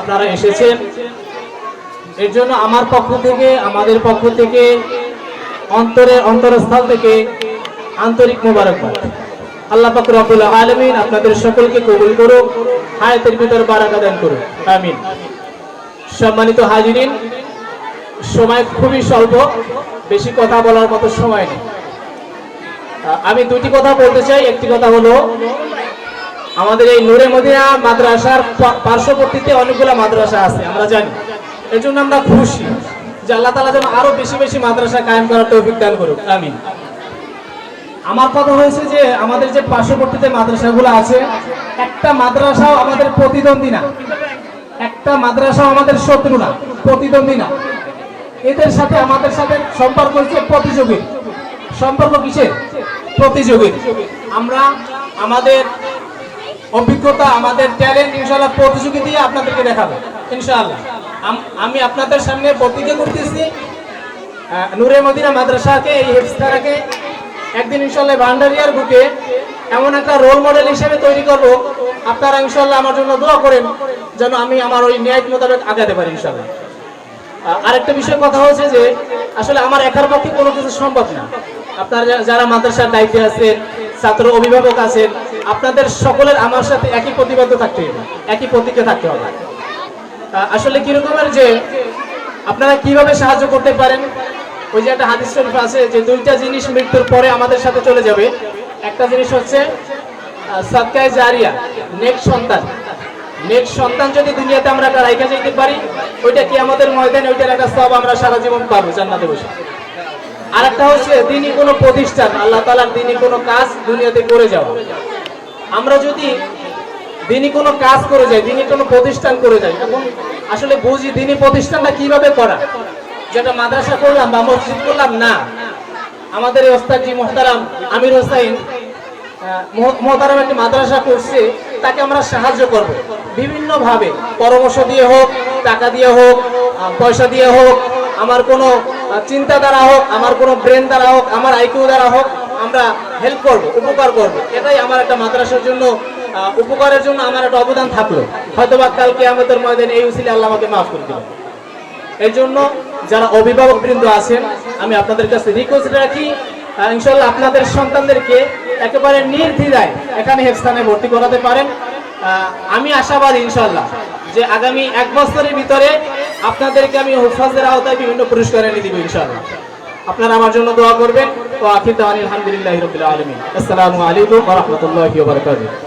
আপনারা এসেছেন, এর জন্য আমার পক্ষ থেকে, আমাদের পক্ষ থেকে, অন্তরস্থল থেকে আন্তরিক মোবারকবাদ। আল্লাহ পাক রব্বুল আলামিন আপনাদের সকলকে কবুল করুক, হায়াতের ভিতর বারাকা দান করুক, আমিন। সম্মানিত হাজিরিন, সময় খুবই স্বল্প, বেশি কথা বলার মতো সময় নেই। আমি দুটি কথা বলতে চাই। একটি কথা হলো, আমাদের এই নূরে মদিনা মাদ্রাসার পার্শ্ববর্তীতে অনেকগুলো মাদ্রাসা আছে, আমরা জানি। এর জন্য আমরা খুশি যে আল্লাহ তাআলা যেন আরো বেশি বেশি মাদ্রাসা কায়েম করার তৌফিক দান করুক, আমিন। আমার কথা হয়েছে যে আমাদের যে পার্শ্ববর্তীতে মাদ্রাসাগুলো আছে, একটা মাদ্রাসাও আমাদের প্রতিদ্বন্দ্বী না, একটা মাদ্রাসাও আমাদের শত্রু না, প্রতিদ্বন্দ্বী না। এদের সাথে আমাদের সাথে সম্পর্ক হচ্ছে প্রতিযোগী। সম্পর্ক কিসের? প্রতিযোগী। আমরা আমাদের অভিজ্ঞতা, আমাদের ট্যালেন্ট ইনশাআল্লাহ প্রতিযোগী দিয়ে আপনাদেরকে দেখাবো ইনশাআল্লাহ। আমি আপনাদের সামনে প্রতিজ্ঞা করতেছি, নূরে মদিনা মাদ্রাসাকে, এই হেফজখানাকে একদিন ইনশাআল্লাহ ভান্ডারিয়ার বুকে এমন একটা রোল মডেল হিসেবে তৈরি করবো। আপনারা ইনশাআল্লাহ আমার জন্য দোয়া করেন যেন আমি আমার ওই ন্যায় মোতাবেক আগাতে পারি ইনশাআল্লাহ। আরেকটা বিষয় কথা হচ্ছে যে আসলে আমার একার পক্ষে কোনো কিছু সম্ভব না। আপনারা যারা মাদ্রাসার দায়িত্বে আছেন, ছাত্র অভিভাবক আছেন, আপনাদের সকলের আমার সাথে একই প্রতিবদ্ধ থাকতে হবে, একই প্রতিজ্ঞা থাকতে হবে। আসলে কিরকমের যে আপনারা কিভাবে সাহায্য করতে পারেন, ওই যে একটা হাদিস শরীফ আছে যে দুইটা জিনিস মৃত্যুর পরে আমাদের সাথে চলে যাবে। একটা জিনিস হচ্ছে সাদকায়ে জারিয়া, নেক সন্তান। নেক সন্তান যদি দুনিয়াতে আমরা রাইখা যেতে পারি, ওইটা কিয়ামতের ময়দানে ওইটার একটা সওয়াব আমরা সারা জীবন পাবো জান্নাতে বসে। আর একটা হচ্ছে দ্বীনি কোনো প্রতিষ্ঠান, আল্লাহ তাআলার দ্বীনি কোনো কাজ দুনিয়াতে করে যাওয়া। আমরা যদি দ্বীনি কোনো কাজ করে যাই, দ্বীনি কোনো প্রতিষ্ঠান করে যাই, এখন আসলে বুঝি দ্বীনি প্রতিষ্ঠানটা কিভাবে করা। যেটা মাদ্রাসা করলাম বা মসজিদ করলাম না, আমাদের এই ওস্তাদজি মুহতারাম আমির হোসেন মুহতারাম একটি মাদ্রাসা করছে, তাকে আমরা সাহায্য করব বিভিন্ন ভাবে, পরামর্শ দিয়ে হোক, টাকা দিয়ে হোক, পয়সা দিয়ে হোক, আমার কোনো চিন্তা দ্বারা হোক, আমার কোনো ব্রেন দ্বারা হোক, আমার আইকিউ দ্বারা হোক, আমরা হেল্প করব, উপকার করব। এটাই আমার একটা মাদ্রাসার জন্য, উপকারের জন্য আমার একটা অবদান থাকলো। হয়তোবা কাল কিয়ামতের ময়দানে এই উসিলে আল্লাহ আমাকে মাফ করে দিবেন। এই জন্য যারা অভিভাবক বৃন্দ আছেন, আমি আপনাদের কাছে রিকোয়েস্ট রাখি, ইনশাআল্লাহ আপনাদের সন্তানদেরকে একেবারে নির্দ্বিধায় এখানে হেফজখানায় ভর্তি করাতে পারেন। আমি আশাবাদী ইনশাআল্লাহ যে আগামী 1 বছরের ভিতরে আপনাদেরকে আমি হুফাজের আওতায় বিভিন্ন পুরস্কার এনে দিব ইনশাআল্লাহ। আপনারা আমার জন্য দোয়া করবেন। ওয়া আখিরু দাওয়ানা আলহামদুলিল্লাহি রাব্বিল আলামিন। আসসালামু আলাইকুম ওয়া রাহমাতুল্লাহি ওয়া বারাকাতুহু।